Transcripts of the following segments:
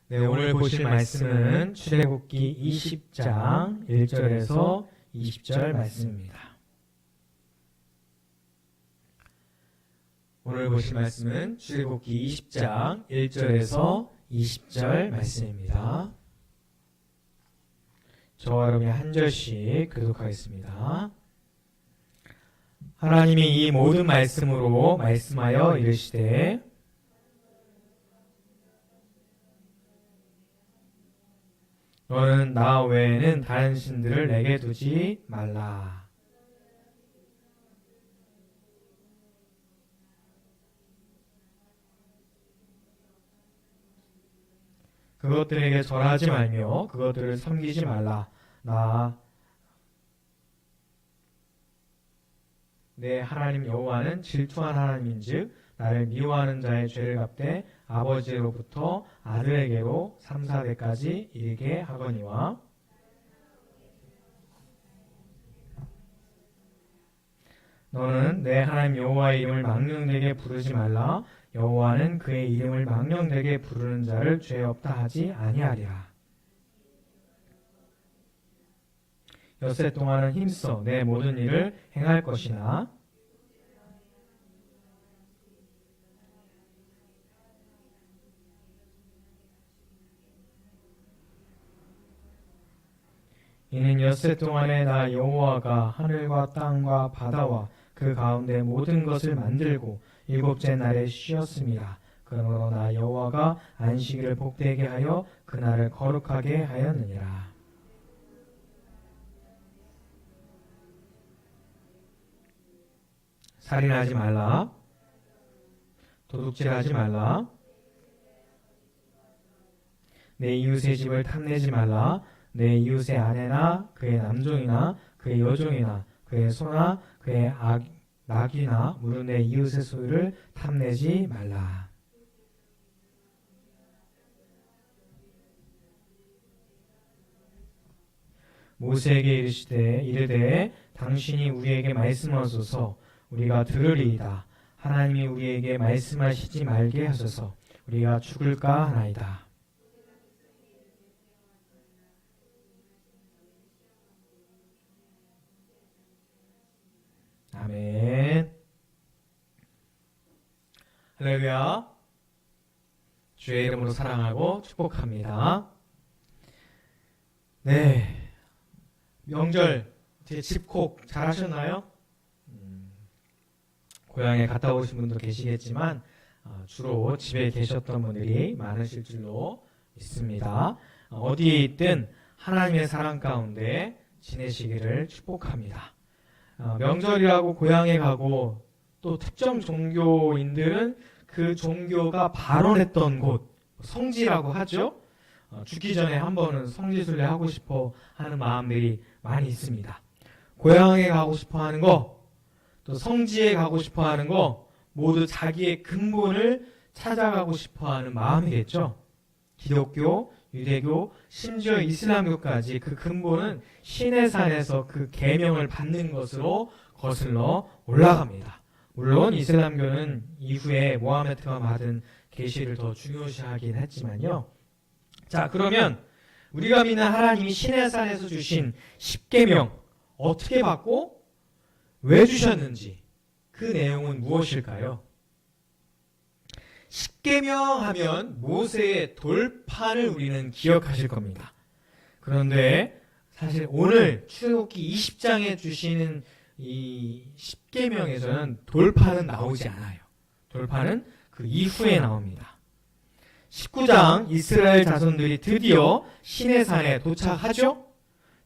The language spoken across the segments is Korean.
네, 오늘 보실 말씀은 출애굽기 20장 1절에서 20절 말씀입니다. 오늘 보실 말씀은 출애굽기 20장 1절에서 20절 말씀입니다. 저와 여러분이 한 절씩 교독하겠습니다. 하나님이 이 모든 말씀으로 말씀하여 이르시되 너는 나 외에는 다른 신들을 내게 두지 말라. 그것들에게 절하지 말며 그것들을 섬기지 말라. 내 하나님 여호와는 질투한 하나님인즉 나를 미워하는 자의 죄를 갚되 아버지로부터 아들에게로 3, 4대까지 이르게 하거니와 너는 내 하나님 여호와의 이름을 망령되게 부르지 말라. 여호와는 그의 이름을 망령되게 부르는 자를 죄 없다 하지 아니하리라. 엿새 동안은 힘써 내 모든 일을 행할 것이나 이는 엿새 동안에 나 여호와가 하늘과 땅과 바다와 그 가운데 모든 것을 만들고 일곱째 날에 쉬었습니다. 그러므로 나 여호와가 안식일을 복되게 하여 그날을 거룩하게 하였느니라. 살인하지 말라. 도둑질하지 말라. 내 이웃의 집을 탐내지 말라. 내 이웃의 아내나 그의 남종이나 그의 여종이나 그의 소나 그의 낙이나 무릇 내 이웃의 소유를 탐내지 말라. 모세에게 이르되 당신이 우리에게 말씀하소서 우리가 들으리이다. 하나님이 우리에게 말씀하시지 말게 하소서 우리가 죽을까 하나이다. 아멘. 할렐루야. 주의 이름으로 사랑하고 축복합니다. 네, 명절 집콕 잘 하셨나요? 고향에 갔다 오신 분도 계시겠지만 주로 집에 계셨던 분들이 많으실 줄로 믿습니다. 어디에 있든 하나님의 사랑 가운데 지내시기를 축복합니다. 명절이라고 고향에 가고 또 특정 종교인들은 그 종교가 발원했던 곳, 성지라고 하죠. 죽기 전에 한 번은 성지순례 하고 싶어 하는 마음들이 많이 있습니다. 고향에 가고 싶어 하는 거, 또 성지에 가고 싶어 하는 거 모두 자기의 근본을 찾아가고 싶어 하는 마음이겠죠. 기독교, 유대교, 심지어 이슬람교까지 그 근본은 신의 산에서 그 계명을 받는 것으로 거슬러 올라갑니다. 물론 이슬람교는 이후에 모하메드가 받은 계시를 더 중요시하긴 했지만요. 자, 그러면 우리가 믿는 하나님이 신의 산에서 주신 십계명 어떻게 받고 왜 주셨는지 그 내용은 무엇일까요? 십계명 하면 모세의 돌판을 우리는 기억하실 겁니다. 그런데 사실 오늘 출애굽기 20장에 주시는 이 십계명에서는 돌판은 나오지 않아요. 돌판은 그 이후에 나옵니다. 19장 이스라엘 자손들이 드디어 시내산에 도착하죠.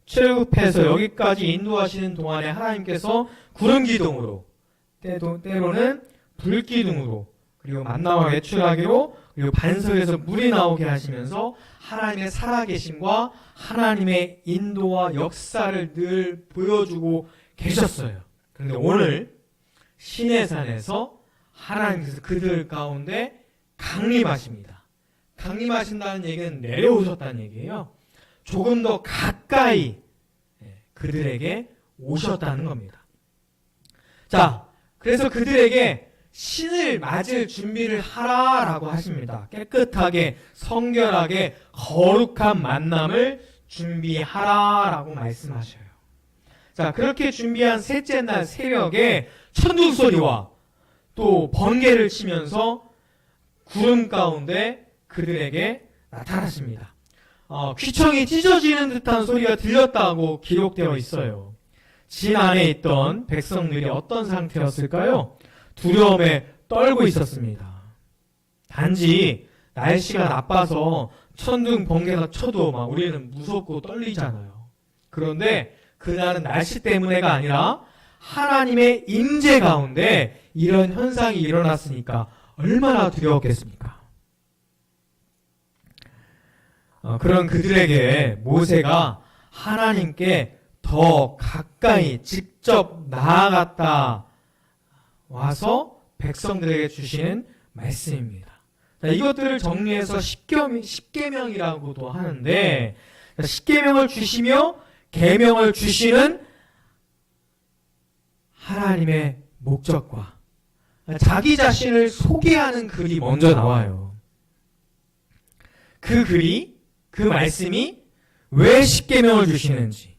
출애굽해서 여기까지 인도하시는 동안에 하나님께서 구름 기둥으로 때로는 불 기둥으로 그리고 만나와 외출하기로 그리고 반석에서 물이 나오게 하시면서 하나님의 살아계심과 하나님의 인도와 역사를 늘 보여주고 계셨어요. 그런데 오늘 시내산에서 하나님께서 그들 가운데 강림하십니다. 강림하신다는 얘기는 내려오셨다는 얘기예요. 조금 더 가까이 그들에게 오셨다는 겁니다. 자, 그래서 그들에게 신을 맞을 준비를 하라라고 하십니다. 깨끗하게 성결하게 거룩한 만남을 준비하라라고 말씀하셔요. 자, 그렇게 준비한 셋째 날 새벽에 천둥 소리와 또 번개를 치면서 구름 가운데 그들에게 나타났습니다. 귀청이 찢어지는 듯한 소리가 들렸다고 기록되어 있어요. 진 안에 있던 백성들이 어떤 상태였을까요? 두려움에 떨고 있었습니다. 단지 날씨가 나빠서 천둥 번개가 쳐도 막 우리는 무섭고 떨리잖아요. 그런데 그날은 날씨 때문에가 아니라 하나님의 임재 가운데 이런 현상이 일어났으니까 얼마나 두려웠겠습니까? 그런 그들에게 모세가 하나님께 더 가까이 직접 나아갔다 와서 백성들에게 주시는 말씀입니다. 자, 이것들을 정리해서 십계명이라고도 하는데, 십계명을 주시며 계명을 주시는 하나님의 목적과 자기 자신을 소개하는 글이 먼저 나와요. 그 글이, 그 말씀이 왜 십계명을 주시는지,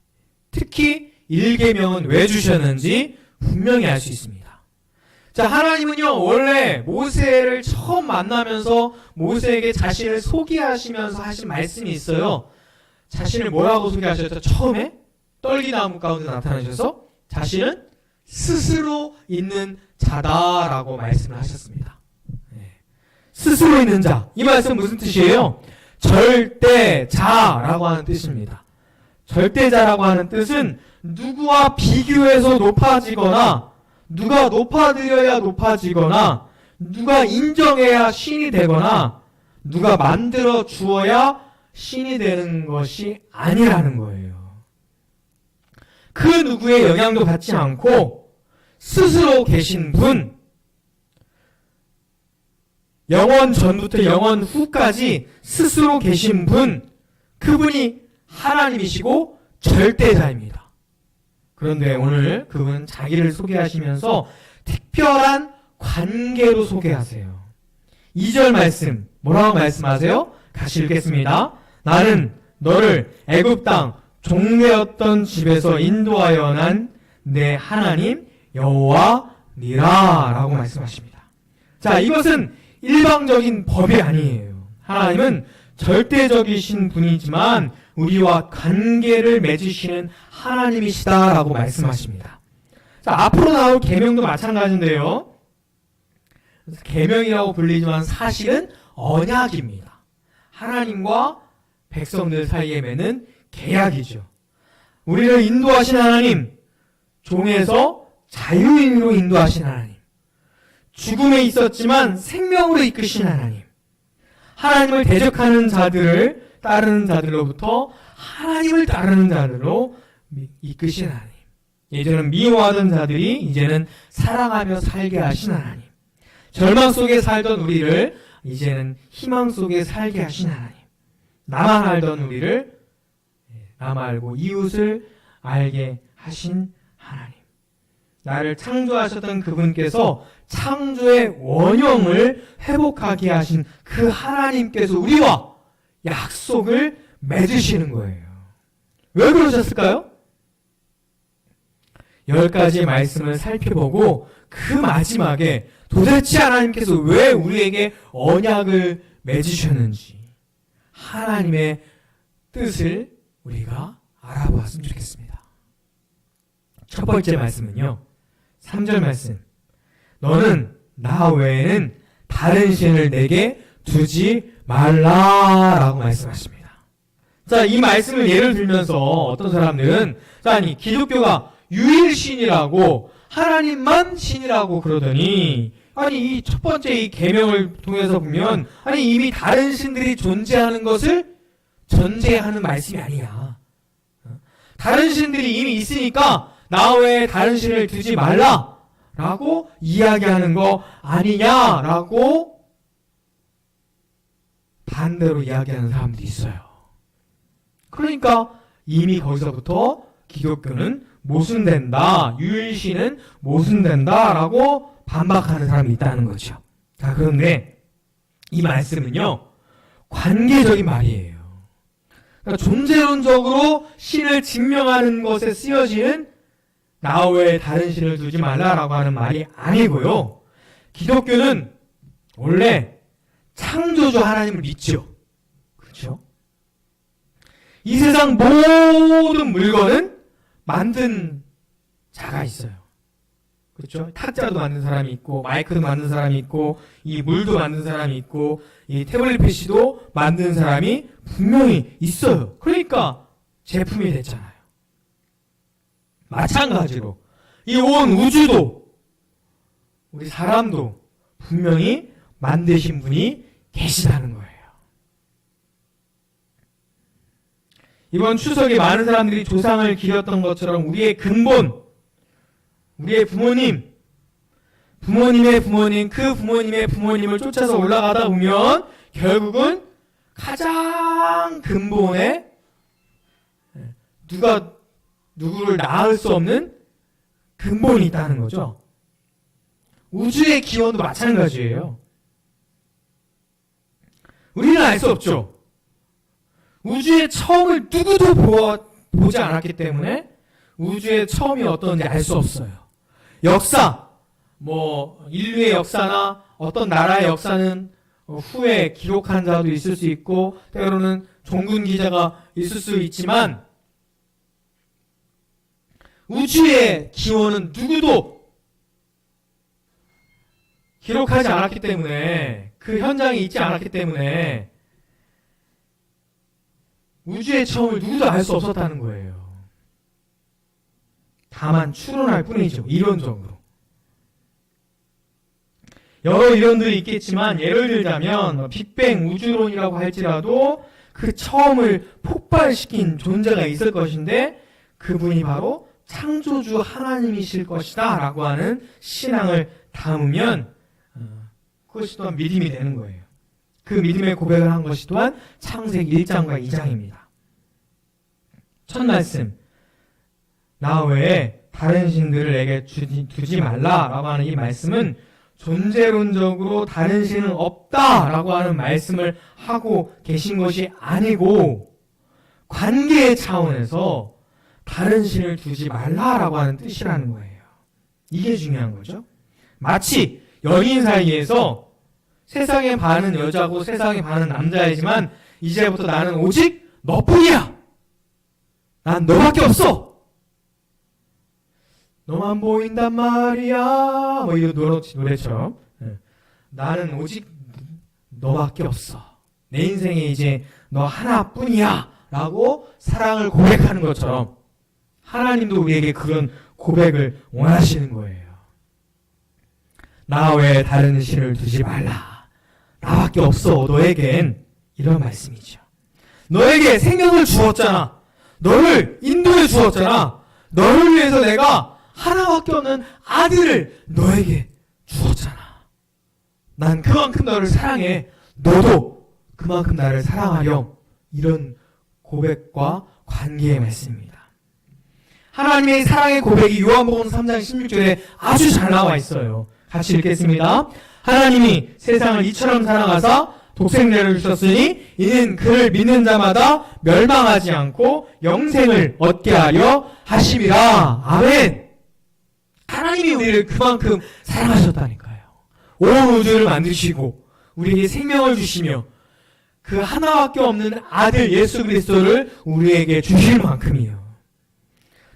특히 1계명은 왜 주셨는지 분명히 알 수 있습니다. 자, 하나님은요, 원래 모세를 처음 만나면서 모세에게 자신을 소개하시면서 하신 말씀이 있어요. 자신을 뭐라고 소개하셨죠? 처음에 떨기나무 가운데 나타나셔서 자신은 스스로 있는 자다라고 말씀을 하셨습니다. 스스로 있는 자. 이 말씀 무슨 뜻이에요? 절대자라고 하는 뜻입니다. 절대자라고 하는 뜻은 누구와 비교해서 높아지거나 누가 높아드려야 높아지거나 누가 인정해야 신이 되거나 누가 만들어 주어야 신이 되는 것이 아니라는 거예요. 그 누구의 영향도 받지 않고 스스로 계신 분, 영원 전부터 영원 후까지 스스로 계신 분, 그분이 하나님이시고 절대자입니다. 그런데 오늘 그분은 자기를 소개하시면서 특별한 관계로 소개하세요. 2절 말씀, 뭐라고 말씀하세요? 같이 읽겠습니다. 나는 너를 애굽 땅 종되었던 집에서 인도하여 난 내 하나님 여호와니라 라고 말씀하십니다. 자, 이것은 일방적인 법이 아니에요. 하나님은 절대적이신 분이지만 우리와 관계를 맺으시는 하나님이시다라고 말씀하십니다. 자, 앞으로 나올 계명도 마찬가지인데요. 계명이라고 불리지만 사실은 언약입니다. 하나님과 백성들 사이에 맺는 계약이죠. 우리를 인도하신 하나님, 종에서 자유인으로 인도하신 하나님, 죽음에 있었지만 생명으로 이끄신 하나님, 하나님을 대적하는 자들을 따르는 자들로부터 하나님을 따르는 자들로 이끄신 하나님, 예전은 미워하던 자들이 이제는 사랑하며 살게 하신 하나님, 절망 속에 살던 우리를 이제는 희망 속에 살게 하신 하나님, 나만 알던 우리를 남 알고 이웃을 알게 하신 하나님, 나를 창조하셨던 그분께서 창조의 원형을 회복하게 하신 그 하나님께서 우리와 약속을 맺으시는 거예요. 왜 그러셨을까요? 10가지 말씀을 살펴보고 그 마지막에 도대체 하나님께서 왜 우리에게 언약을 맺으셨는지 하나님의 뜻을 우리가 알아보았으면 좋겠습니다. 첫 번째 말씀은요, 3절 말씀. 너는 나 외에는 다른 신을 내게 두지 말라라고 말씀하십니다. 자, 이 말씀을 예를 들면서 어떤 사람들은 아니 기독교가 유일신이라고 하나님만 신이라고 그러더니 아니 이 첫 번째 이 계명을 통해서 보면 아니 이미 다른 신들이 존재하는 것을 전제하는 말씀이 아니야. 다른 신들이 이미 있으니까 나 외에 다른 신을 두지 말라라고 이야기하는 거 아니냐라고 반대로 이야기하는 사람들이 있어요. 그러니까 이미 거기서부터 기독교는 모순된다. 유일신은 모순된다라고 반박하는 사람이 있다는 거죠. 자, 그런데 이 말씀은요, 관계적인 말이에요. 그러니까 존재론적으로 신을 증명하는 것에 쓰여지는 나 외에 다른 신을 두지 말라라고 하는 말이 아니고요. 기독교는 원래 창조주 하나님을 믿죠. 그렇죠? 이 세상 모든 물건은 만든 자가 있어요. 그렇죠? 탁자도 만든 사람이 있고, 마이크도 만든 사람이 있고, 이 물도 만든 사람이 있고, 이 태블릿 PC도 만든 사람이 분명히 있어요. 그러니까 제품이 됐잖아요. 마찬가지로 이 온 우주도, 우리 사람도 분명히 만드신 분이 계시다는 거예요. 이번 추석에 많은 사람들이 조상을 기렸던 것처럼 우리의 근본, 우리의 부모님, 부모님의 부모님, 그 부모님의 부모님을 쫓아서 올라가다 보면 결국은 가장 근본에 누가 누구를 낳을 수 없는 근본이 있다는 거죠. 우주의 기원도 마찬가지예요. 우리는 알 수 없죠. 우주의 처음을 누구도 보지 않았기 때문에 우주의 처음이 어떤지 알 수 없어요. 역사, 인류의 역사나 어떤 나라의 역사는 후에 기록한 자도 있을 수 있고 때로는 종군 기자가 있을 수 있지만 우주의 기원은 누구도 기록하지 않았기 때문에, 그 현장에 있지 않았기 때문에 우주의 처음을 누구도 알 수 없었다는 거예요. 다만 추론할 뿐이죠. 이론적으로. 여러 이론들이 있겠지만 예를 들자면 빅뱅 우주론이라고 할지라도 그 처음을 폭발시킨 존재가 있을 것인데 그분이 바로 창조주 하나님이실 것이다 라고 하는 신앙을 담으면 그것이 또한 믿음이 되는 거예요. 그 믿음의 고백을 한 것이 또한 창세기 1장과 2장입니다. 첫 말씀, 나 외에 다른 신들을 내게 두지 말라라고 하는 이 말씀은 존재론적으로 다른 신은 없다라고 하는 말씀을 하고 계신 것이 아니고 관계의 차원에서 다른 신을 두지 말라라고 하는 뜻이라는 거예요. 이게 중요한 거죠. 마치 연인 사이에서 세상의 반은 여자고 세상의 반은 남자이지만 이제부터 나는 오직 너뿐이야. 난 너밖에 없어. 너만 보인단 말이야. 이 노래처럼 나는 오직 너밖에 없어. 내 인생에 이제 너 하나뿐이야 라고 사랑을 고백하는 것처럼 하나님도 우리에게 그런 고백을 원하시는 거예요. 나 외에 다른 신을 두지 말라. 나밖에 없어. 너에겐 이런 말씀이죠. 너에게 생명을 주었잖아. 너를 인도해 주었잖아. 너를 위해서 내가 하나밖에 없는 아들을 너에게 주었잖아. 난 그만큼 너를 사랑해. 너도 그만큼 나를 사랑하렴. 이런 고백과 관계의 말씀입니다. 하나님의 사랑의 고백이 요한복음 3장 16절에 아주 잘 나와 있어요. 같이 읽겠습니다. 하나님이 세상을 이처럼 사랑하사 독생자를 주셨으니 이는 그를 믿는 자마다 멸망하지 않고 영생을 얻게 하려 하심이라. 아멘. 하나님이 우리를 그만큼 사랑하셨다니까요. 온 우주를 만드시고 우리에게 생명을 주시며 그 하나밖에 없는 아들 예수 그리스도를 우리에게 주실 만큼이요.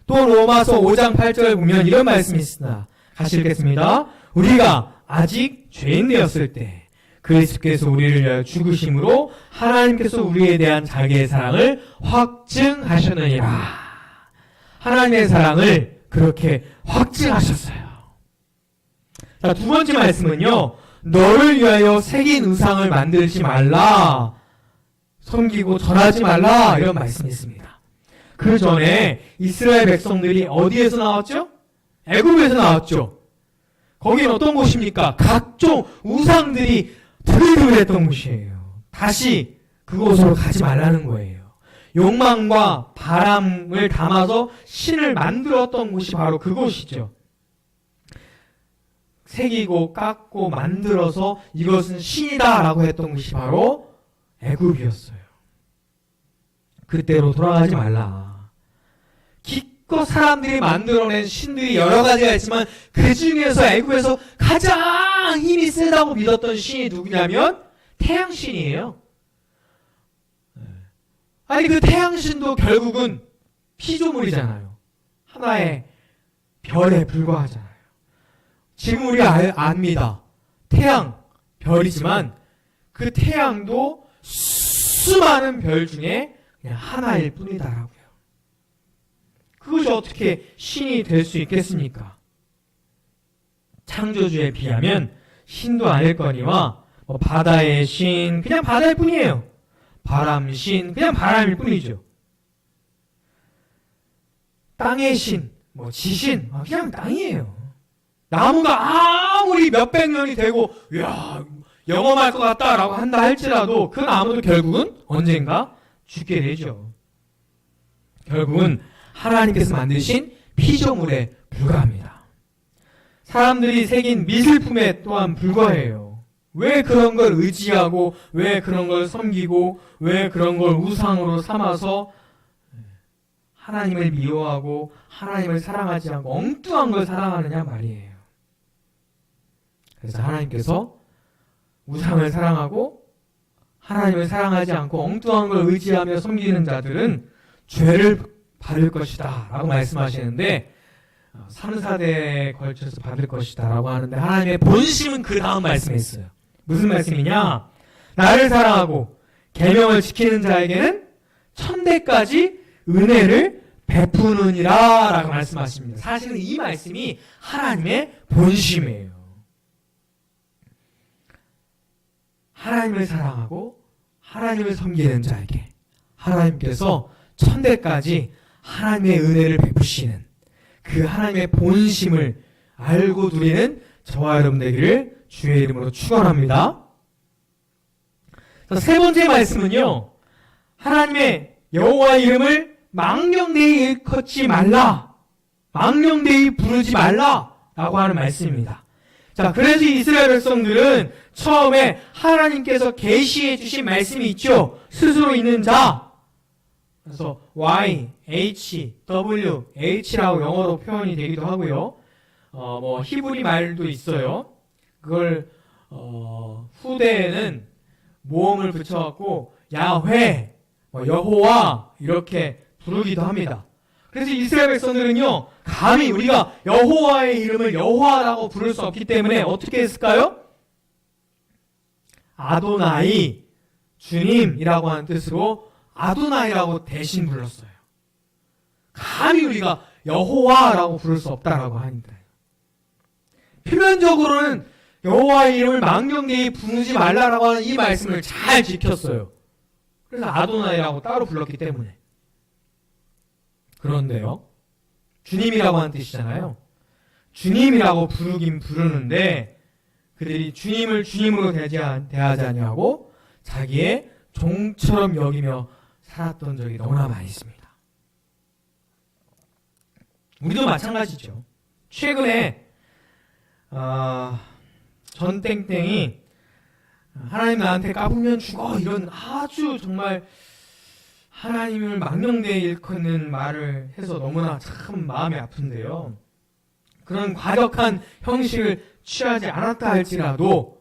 또 로마서 5장 8절을 보면 이런 말씀이 있습니다. 같이 읽겠습니다. 우리가 아직 죄인 되었을 때 그리스도께서 우리를 위하여 죽으심으로 하나님께서 우리에 대한 자기의 사랑을 확증하셨느니라. 하나님의 사랑을 그렇게 확증하셨어요. 자, 두 번째 말씀은요. 너를 위하여 새긴 우상을 만들지 말라. 섬기고 전하지 말라. 이런 말씀이 있습니다. 그 전에 이스라엘 백성들이 어디에서 나왔죠? 애굽에서 나왔죠. 거긴 어떤 곳입니까? 각종 우상들이 드글드글했던 곳이에요. 다시 그곳으로 가지 말라는 거예요. 욕망과 바람을 담아서 신을 만들었던 곳이 바로 그곳이죠. 새기고 깎고 만들어서 이것은 신이다라고 했던 곳이 바로 애굽이었어요. 그때로 돌아가지 말라. 기껏 사람들이 만들어낸 신들이 여러 가지가 있지만 그 중에서 애굽에서 가장 힘이 세다고 믿었던 신이 누구냐면 태양신이에요. 아니 그 태양신도 결국은 피조물이잖아요. 하나의 별에 불과하잖아요. 지금 우리가 압니다. 태양, 별이지만 그 태양도 수많은 별 중에 그냥 하나일 뿐이다라고요. 그것이 어떻게 신이 될 수 있겠습니까? 창조주에 비하면 신도 아닐거니와 바다의 신, 그냥 바다일 뿐이에요. 바람신, 그냥 바람일 뿐이죠. 땅의 신, 지신, 그냥 땅이에요. 나무가 아무리 몇백 년이 되고, 이야, 영험할 것 같다라고 한다 할지라도 그 나무도 결국은 언젠가 죽게 되죠. 결국은 하나님께서 만드신 피조물에 불과합니다. 사람들이 새긴 미술품에 또한 불과해요. 왜 그런 걸 의지하고, 왜 그런 걸 섬기고, 왜 그런 걸 우상으로 삼아서 하나님을 미워하고 하나님을 사랑하지 않고 엉뚱한 걸 사랑하느냐 말이에요. 그래서 하나님께서 우상을 사랑하고 하나님을 사랑하지 않고 엉뚱한 걸 의지하며 섬기는 자들은 죄를 받을 것이다 라고 말씀하시는데 3, 4대에 걸쳐서 받을 것이다 라고 하는데 하나님의 본심은 그 다음 말씀에 있어요. 무슨 말씀이냐? 나를 사랑하고 계명을 지키는 자에게는 천대까지 은혜를 베푸느니라 라고 말씀하십니다. 사실은 이 말씀이 하나님의 본심이에요. 하나님을 사랑하고 하나님을 섬기는 자에게 하나님께서 천대까지 하나님의 은혜를 베푸시는 그 하나님의 본심을 알고 누리는 저와 여러분 되기를 주의 이름으로 축원합니다. 세 번째 말씀은요. 하나님의 여호와 이름을 망령되이 일컫지 말라. 망령되이 부르지 말라. 라고 하는 말씀입니다. 자, 그래서 이스라엘 백성들은 처음에 하나님께서 계시해 주신 말씀이 있죠. 스스로 있는 자. 그래서 Y, H, W, H라고 영어로 표현이 되기도 하고요. 히브리 말도 있어요. 그걸 후대에는 모음을 붙여갖고 야훼, 여호와 이렇게 부르기도 합니다. 그래서 이스라엘 백성들은요, 감히 우리가 여호와의 이름을 여호와라고 부를 수 없기 때문에 어떻게 했을까요? 아도나이, 주님이라고 하는 뜻으로 아도나이라고 대신 불렀어요. 감히 우리가 여호와라고 부를 수 없다라고 하니까. 표면적으로는 여호와의 이름을 망령되이 부르지 말라라고 하는 이 말씀을 잘 지켰어요. 그래서 아도나이라고 따로 불렀기 때문에. 그런데요, 주님이라고 하는 뜻이잖아요. 주님이라고 부르긴 부르는데 그들이 주님을 주님으로 대하지 아니하고 자기의 종처럼 여기며 살았던 적이 너무나 많이 있습니다. 우리도 마찬가지죠. 최근에 전땡땡이 하나님 나한테 까불면 죽어 이런 아주 정말 하나님을 망령되이 일컫는 말을 해서 너무나 참 마음이 아픈데요. 그런 과격한 형식을 취하지 않았다 할지라도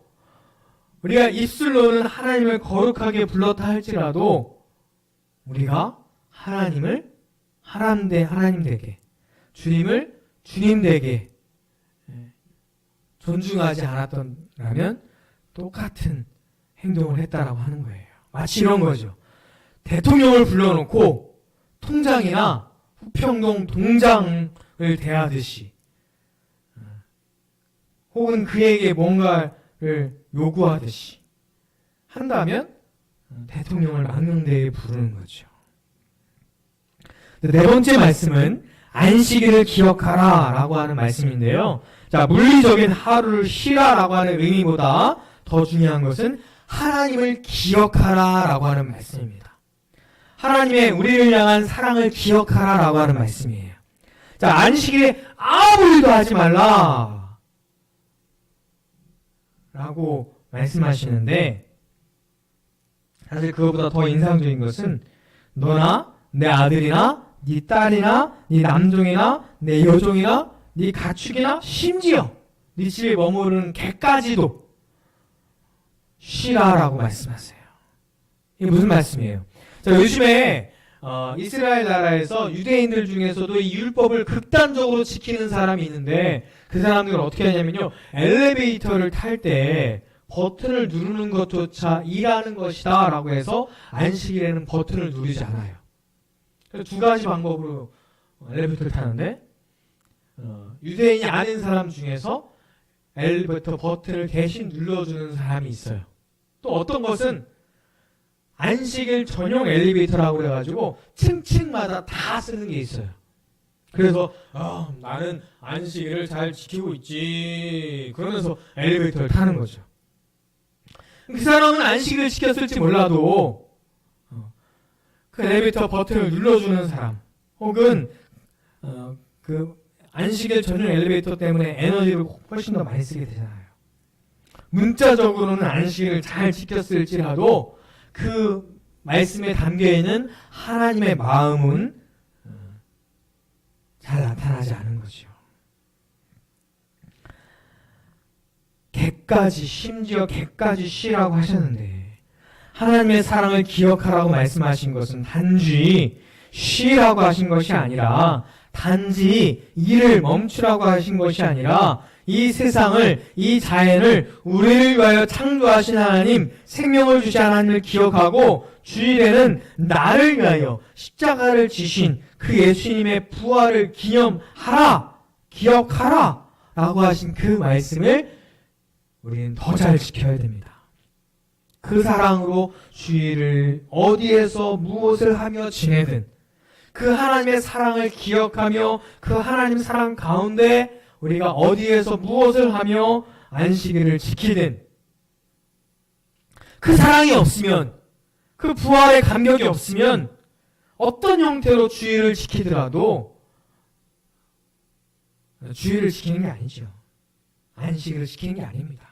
우리가 입술로는 하나님을 거룩하게 불렀다 할지라도 우리가 하나님을 하나님 되게, 주님을 주님 되게 존중하지 않았더라면 똑같은 행동을 했다라고 하는 거예요. 마치 이런 거죠. 대통령을 불러놓고 통장이나 후평동 동장을 대하듯이 혹은 그에게 뭔가를 요구하듯이 한다면 대통령을 망령되이 부르는 거죠. 네 번째 말씀은 안식일을 기억하라 라고 하는 말씀인데요. 자, 물리적인 하루를 쉬라라고 하는 의미보다 더 중요한 것은 하나님을 기억하라 라고 하는 말씀입니다. 하나님의 우리를 향한 사랑을 기억하라라고 하는 말씀이에요. 자, 안식일에 아무 일도 하지 말라 라고 말씀하시는데, 사실 그것보다 더 인상적인 것은 너나 내 아들이나 네 딸이나 네 남종이나 내 여종이나 네 가축이나 심지어 네 집에 머무르는 개까지도 쉬라라고 말씀하세요. 이게 무슨 말씀이에요? 자, 요즘에 이스라엘 나라에서 유대인들 중에서도 이 율법을 극단적으로 지키는 사람이 있는데, 그 사람들은 어떻게 하냐면요, 엘리베이터를 탈 때 버튼을 누르는 것조차 일하는 것이다 라고 해서 안식일에는 버튼을 누르지 않아요. 그래서 두 가지 방법으로 엘리베이터를 타는데, 유대인이 아닌 사람 중에서 엘리베이터 버튼을 대신 눌러주는 사람이 있어요. 또 어떤 것은 안식일 전용 엘리베이터라고 그래가지고 층층마다 다 쓰는 게 있어요. 그래서 나는 안식일을 잘 지키고 있지 그러면서 엘리베이터를 타는 거죠. 그 사람은 안식일을 지켰을지 몰라도 그 엘리베이터 버튼을 눌러주는 사람, 혹은 그 안식일 전용 엘리베이터 때문에 에너지를 훨씬 더 많이 쓰게 되잖아요. 문자적으로는 안식일을 잘 지켰을지라도 그 말씀에 담겨있는 하나님의 마음은 잘 나타나지 않은 거죠. 개까지, 심지어 개까지 쉬라고 하셨는데, 하나님의 사랑을 기억하라고 말씀하신 것은 단지 쉬라고 하신 것이 아니라, 단지 일을 멈추라고 하신 것이 아니라, 이 세상을, 이 자연을 우리를 위하여 창조하신 하나님, 생명을 주신 하나님을 기억하고, 주일에는 나를 위하여 십자가를 지신 그 예수님의 부활을 기념하라, 기억하라 라고 하신 그 말씀을 우리는 더 잘 지켜야 됩니다. 그 사랑으로 주일을 어디에서 무엇을 하며 지내든 그 하나님의 사랑을 기억하며 그 하나님 사랑 가운데 우리가 어디에서 무엇을 하며 안식일을 지키든, 그 사랑이 없으면, 그 부활의 감격이 없으면 어떤 형태로 주일을 지키더라도 주일을 지키는 게 아니죠. 안식일을 지키는 게 아닙니다.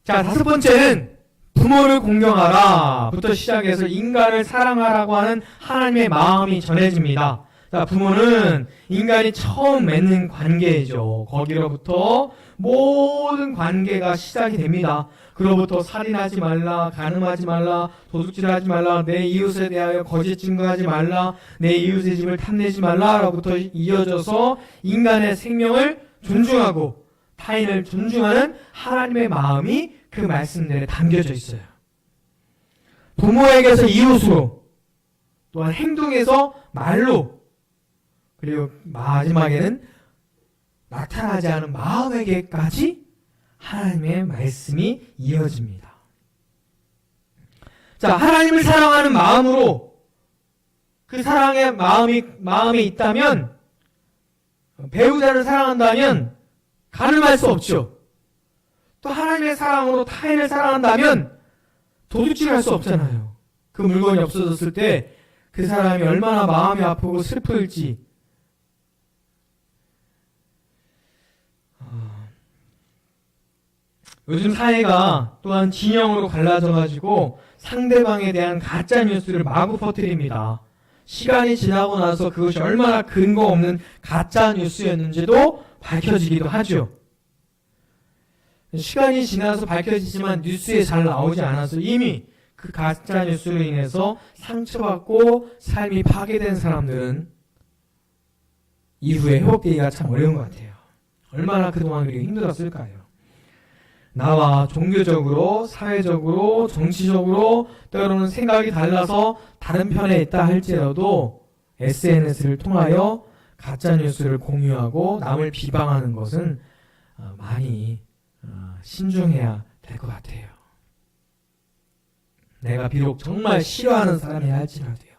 자, 다섯 번째는 부모를 공경하라 부터 시작해서 인간을 사랑하라고 하는 하나님의 마음이 전해집니다. 자, 부모는 인간이 처음 맺는 관계이죠. 거기로부터 모든 관계가 시작이 됩니다. 그로부터 살인하지 말라, 간음하지 말라, 도둑질하지 말라, 내 이웃에 대하여 거짓 증거하지 말라, 내 이웃의 집을 탐내지 말라로부터 이어져서 인간의 생명을 존중하고 타인을 존중하는 하나님의 마음이 그 말씀들에 담겨져 있어요. 부모에게서 이웃으로, 또한 행동에서 말로, 그리고 마지막에는 나타나지 않은 마음에게까지 하나님의 말씀이 이어집니다. 자, 하나님을 사랑하는 마음으로 그 사랑의 마음이 있다면, 배우자를 사랑한다면 가늠할 수 없죠. 또 하나님의 사랑으로 타인을 사랑한다면 도둑질할 수 없잖아요. 그 물건이 없어졌을 때 그 사람이 얼마나 마음이 아프고 슬플지. 요즘 사회가 또한 진영으로 갈라져가지고 상대방에 대한 가짜 뉴스를 마구 퍼뜨립니다. 시간이 지나고 나서 그것이 얼마나 근거 없는 가짜 뉴스였는지도 밝혀지기도 하죠. 시간이 지나서 밝혀지지만 뉴스에 잘 나오지 않아서 이미 그 가짜 뉴스로 인해서 상처받고 삶이 파괴된 사람들은 이후에 회복되기가 참 어려운 것 같아요. 얼마나 그동안 그렇게 힘들었을까요? 나와 종교적으로, 사회적으로, 정치적으로 때로는 생각이 달라서 다른 편에 있다 할지라도 SNS를 통하여 가짜뉴스를 공유하고 남을 비방하는 것은 많이 신중해야 될 것 같아요. 내가 비록 정말 싫어하는 사람이라 할지라도요.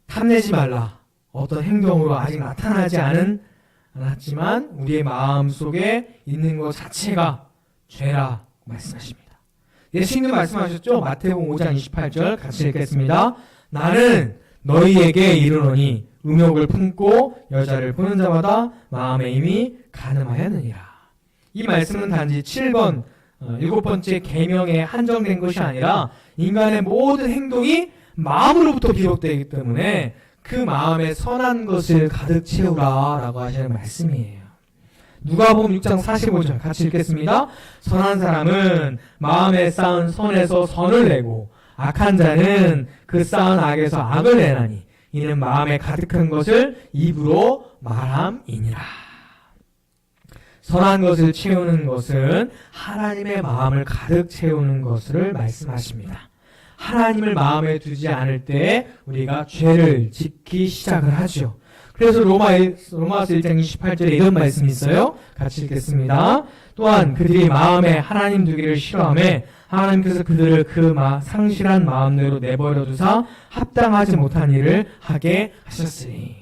탐내지 말라. 어떤 행동으로 아직 나타나지 않았지만 우리의 마음 속에 있는 것 자체가 죄라 말씀하십니다. 예수님도 말씀하셨죠? 마태복음 5장 28절 같이 읽겠습니다. 나는 너희에게 이르노니 음욕을 품고 여자를 보는 자마다 마음에 이미 간음하였느니라. 이 말씀은 단지 7번 7번째 계명에 한정된 것이 아니라 인간의 모든 행동이 마음으로부터 비롯되기 때문에 그 마음에 선한 것을 가득 채우라 라고 하시는 말씀이에요. 누가복음 6장 45절 같이 읽겠습니다. 선한 사람은 마음에 쌓은 선에서 선을 내고 악한 자는 그 쌓은 악에서 악을 내나니 이는 마음에 가득한 것을 입으로 말함이니라. 선한 것을 채우는 것은 하나님의 마음을 가득 채우는 것을 말씀하십니다. 하나님을 마음에 두지 않을 때 우리가 죄를 짓기 시작을 하죠. 그래서 로마서 1장 28절에 이런 말씀이 있어요. 같이 읽겠습니다. 또한 그들이 마음에 하나님 두기를 싫어하며 하나님께서 그들을 그 상실한 마음대로 내버려 두사 합당하지 못한 일을 하게 하셨으니.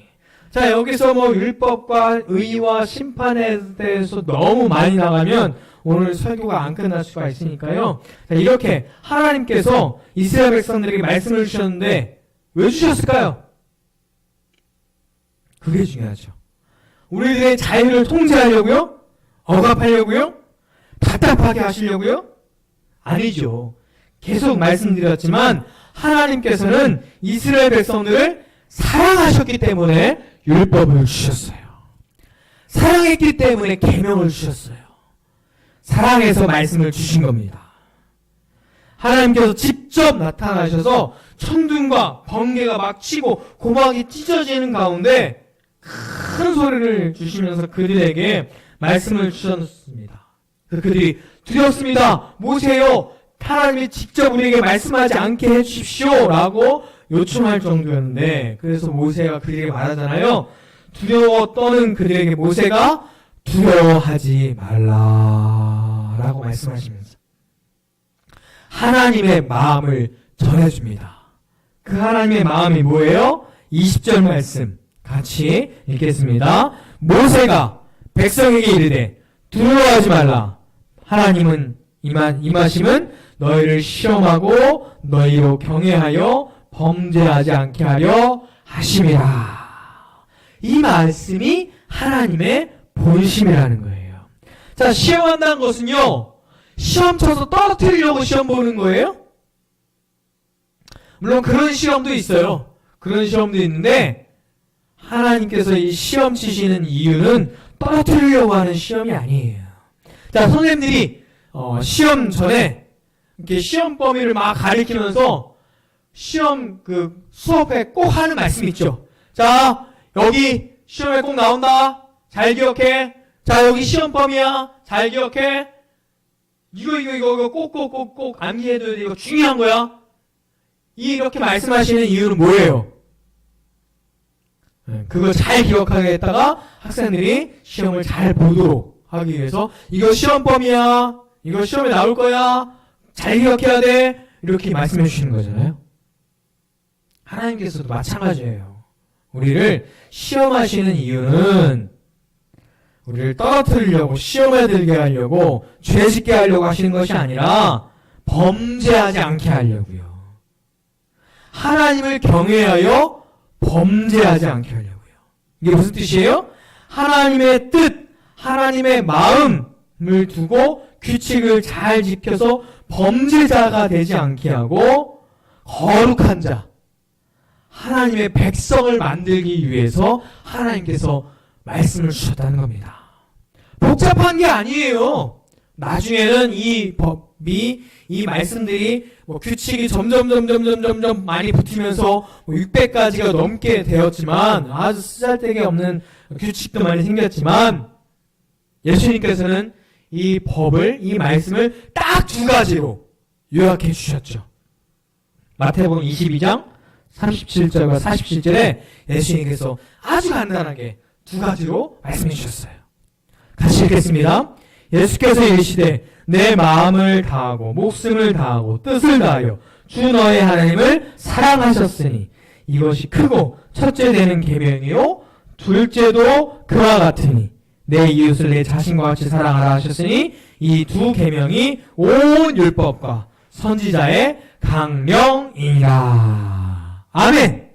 자, 여기서 율법과 의와 심판에 대해서 너무 많이 나가면 오늘 설교가 안 끝날 수가 있으니까요. 자, 이렇게 하나님께서 이스라엘 백성들에게 말씀을 주셨는데 왜 주셨을까요? 그게 중요하죠. 우리들의 자유를 통제하려고요? 억압하려고요? 답답하게 하시려고요? 아니죠. 계속 말씀드렸지만 하나님께서는 이스라엘 백성들을 사랑하셨기 때문에 율법을 주셨어요. 사랑했기 때문에 계명을 주셨어요. 사랑해서 말씀을 주신 겁니다. 하나님께서 직접 나타나셔서 천둥과 번개가 막 치고 고막이 찢어지는 가운데 큰 소리를 주시면서 그들에게 말씀을 주셨습니다. 그들이 두렵습니다. 모세요, 하나님이 직접 우리에게 말씀하지 않게 해주십시오 라고 요청할 정도였는데, 그래서 모세가 그들에게 말하잖아요. 두려워 떠는 그들에게 모세가 두려워하지 말라 라고 말씀하시면서 하나님의 마음을 전해줍니다. 그 하나님의 마음이 뭐예요? 20절 말씀 같이 읽겠습니다. 모세가 백성에게 이르되 두려워하지 말라. 하나님은 임하심은 너희를 시험하고 너희로 경외하여 범죄하지 않게 하려 하심이라. 이 말씀이 하나님의 본심이라는 거예요. 자, 시험한다는 것은요, 시험 쳐서 떨어뜨리려고 시험 보는 거예요? 물론 그런 시험도 있어요. 그런 시험도 있는데 하나님께서 이 시험 치시는 이유는 떨어뜨리려고 하는 시험이 아니에요. 자, 선생님들이 시험 전에 이렇게 시험 범위를 막 가리키면서 시험 수업에 꼭 하는 말씀 있죠. 자, 여기 시험에 꼭 나온다. 잘 기억해. 자, 여기 시험 범위야. 잘 기억해. 이거 꼭 암기해둬야 돼. 이거 중요한 거야. 이렇게 말씀하시는 이유는 뭐예요? 그거 잘 기억하겠다가 학생들이 시험을 잘 보도록 하기 위해서 이거 시험 범위야. 이거 시험에 나올 거야. 잘 기억해야 돼. 이렇게 말씀해 주시는 거잖아요. 하나님께서도 마찬가지예요. 우리를 시험하시는 이유는 우리를 떨어뜨리려고 시험에 들게 하려고 죄 짓게 하려고 하시는 것이 아니라 범죄하지 않게 하려고요. 하나님을 경외하여 범죄하지 않게 하려고요. 이게 무슨 뜻이에요? 하나님의 뜻, 하나님의 마음을 두고 규칙을 잘 지켜서 범죄자가 되지 않게 하고 거룩한 자, 하나님의 백성을 만들기 위해서 하나님께서 말씀을 주셨다는 겁니다. 복잡한 게 아니에요. 나중에는 이 법이, 이 말씀들이 규칙이 점점 많이 붙으면서 600가지가 넘게 되었지만, 아주 쓰잘데기 없는 규칙도 많이 생겼지만, 예수님께서는 이 법을, 이 말씀을 딱 두 가지로 요약해 주셨죠. 마태복음 22장 37절과 47절에 예수님께서 아주 간단하게 두 가지로 말씀해 주셨어요. 같이 읽겠습니다. 예수께서 이르시되 내 마음을 다하고 목숨을 다하고 뜻을 다하여 주 너의 하나님을 사랑하셨으니 이것이 크고 첫째 되는 계명이요 둘째도 그와 같으니 내 이웃을 내 자신과 같이 사랑하라 하셨으니 이 두 계명이 온 율법과 선지자의 강령이니라. 아멘.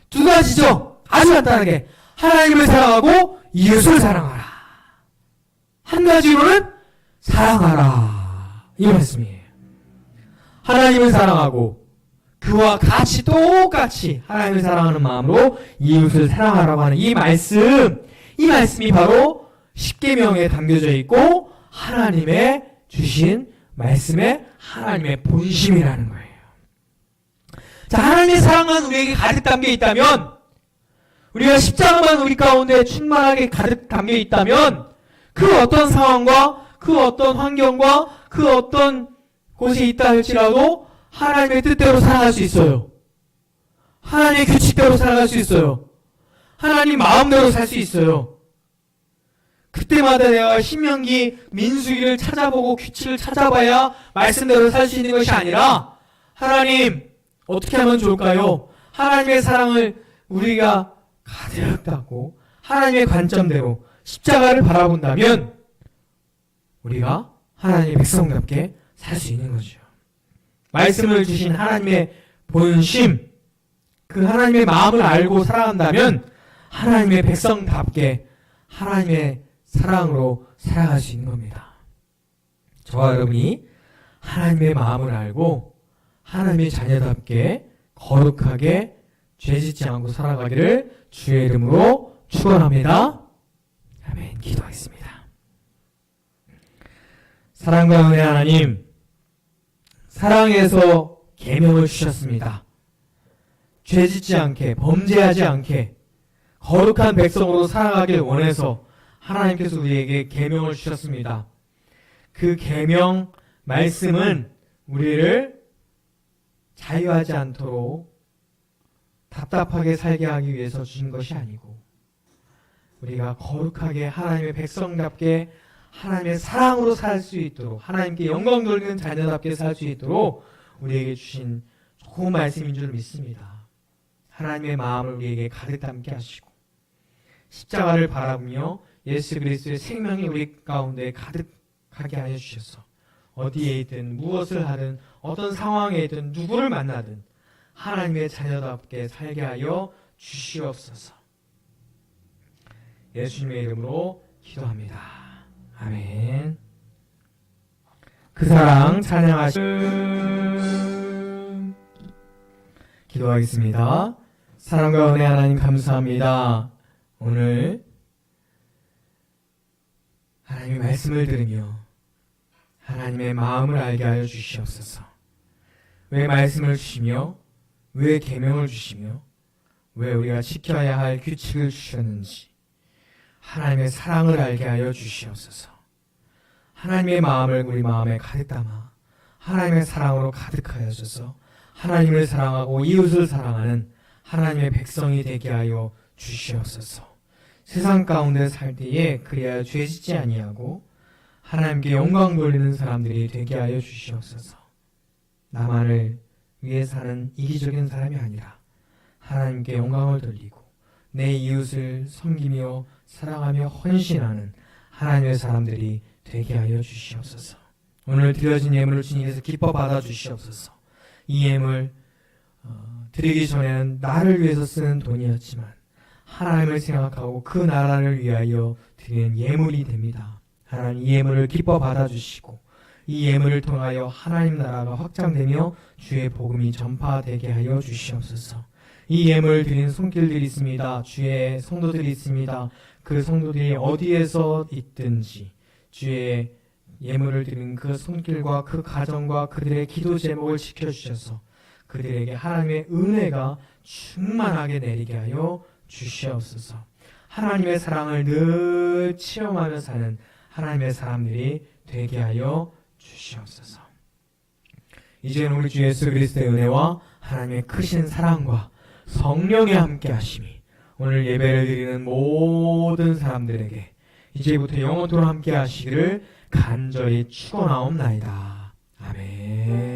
두 가지죠. 아주 간단하게 하나님을 사랑하고 이웃을 사랑하라. 한 가지로는 사랑하라. 이 말씀이에요. 하나님을 사랑하고 그와 같이 똑같이 하나님을 사랑하는 마음으로 이웃을 사랑하라고 하는 이 말씀이 바로 십계명에 담겨져 있고 하나님의 주신 말씀의 하나님의 본심이라는 거예요. 자, 하나님의 사랑만 우리에게 가득 담겨 있다면, 우리가 십자가만 우리 가운데 충만하게 가득 담겨 있다면 그 어떤 상황과 그 어떤 환경과 그 어떤 곳에 있다 할지라도 하나님의 뜻대로 살아갈 수 있어요. 하나님의 규칙대로 살아갈 수 있어요. 하나님 마음대로 살 수 있어요. 그때마다 내가 신명기 민수기를 찾아보고 규칙을 찾아봐야 말씀대로 살 수 있는 것이 아니라 하나님 어떻게 하면 좋을까요? 하나님의 사랑을 우리가 가득 담고 하나님의 관점대로 십자가를 바라본다면 우리가 하나님의 백성답게 살 수 있는 거죠. 말씀을 주신 하나님의 본심, 그 하나님의 마음을 알고 살아간다면 하나님의 백성답게 하나님의 사랑으로 살아갈 수 있는 겁니다. 저와 여러분이 하나님의 마음을 알고 하나님의 자녀답게 거룩하게 죄짓지 않고 살아가기를 주의 이름으로 축원합니다. 아멘. 기도하겠습니다. 사랑과 은혜 하나님, 사랑에서 계명을 주셨습니다. 죄짓지 않게, 범죄하지 않게 거룩한 백성으로 살아가길 원해서 하나님께서 우리에게 계명을 주셨습니다. 그 계명 말씀은 우리를 자유하지 않도록 답답하게 살게 하기 위해서 주신 것이 아니고 우리가 거룩하게 하나님의 백성답게 하나님의 사랑으로 살 수 있도록 하나님께 영광 돌리는 자녀답게 살 수 있도록 우리에게 주신 좋은 말씀인 줄 믿습니다. 하나님의 마음을 우리에게 가득 담게 하시고 십자가를 바라보며 예수 그리스도의 생명이 우리 가운데 가득하게 하여 주셔서 어디에 있든 무엇을 하든 어떤 상황에 있든 누구를 만나든 하나님의 자녀답게 살게 하여 주시옵소서. 예수님의 이름으로 기도합니다. 아멘. 그 사랑 찬양하시는 기도하겠습니다. 사랑과 은혜 하나님 감사합니다. 오늘 하나님의 말씀을 들으며 하나님의 마음을 알게 하여 주시옵소서. 왜 말씀을 주시며 왜 계명을 주시며 왜 우리가 지켜야 할 규칙을 주셨는지 하나님의 사랑을 알게 하여 주시옵소서. 하나님의 마음을 우리 마음에 가득 담아 하나님의 사랑으로 가득하여져서 하나님을 사랑하고 이웃을 사랑하는 하나님의 백성이 되게 하여 주시옵소서. 세상 가운데 살 때에 그래야 죄짓지 아니하고 하나님께 영광 돌리는 사람들이 되게 하여 주시옵소서. 나만을 위해 사는 이기적인 사람이 아니라 하나님께 영광을 돌리고 내 이웃을 섬기며 사랑하며 헌신하는 하나님의 사람들이 되게 하여 주시옵소서. 오늘 드려진 예물을 주님께서 기뻐 받아 주시옵소서. 이 예물 드리기 전에는 나를 위해서 쓰는 돈이었지만 하나님을 생각하고 그 나라를 위하여 드리는 예물이 됩니다. 하나님 이 예물을 기뻐 받아 주시고 이 예물을 통하여 하나님 나라가 확장되며 주의 복음이 전파되게 하여 주시옵소서. 이 예물을 드린 손길들이 있습니다. 주의 성도들이 있습니다. 그 성도들이 어디에서 있든지 주의 예물을 드린 그 손길과 그 가정과 그들의 기도 제목을 지켜주셔서 그들에게 하나님의 은혜가 충만하게 내리게 하여 주시옵소서. 하나님의 사랑을 늘 체험하며 사는 하나님의 사람들이 되게 하여 주시옵소서. 이제는 우리 주 예수 그리스도의 은혜와 하나님의 크신 사랑과 성령의 함께 하심이 오늘 예배를 드리는 모든 사람들에게 이제부터 영원토록 함께 하시기를 간절히 축원하옵나이다. 아멘.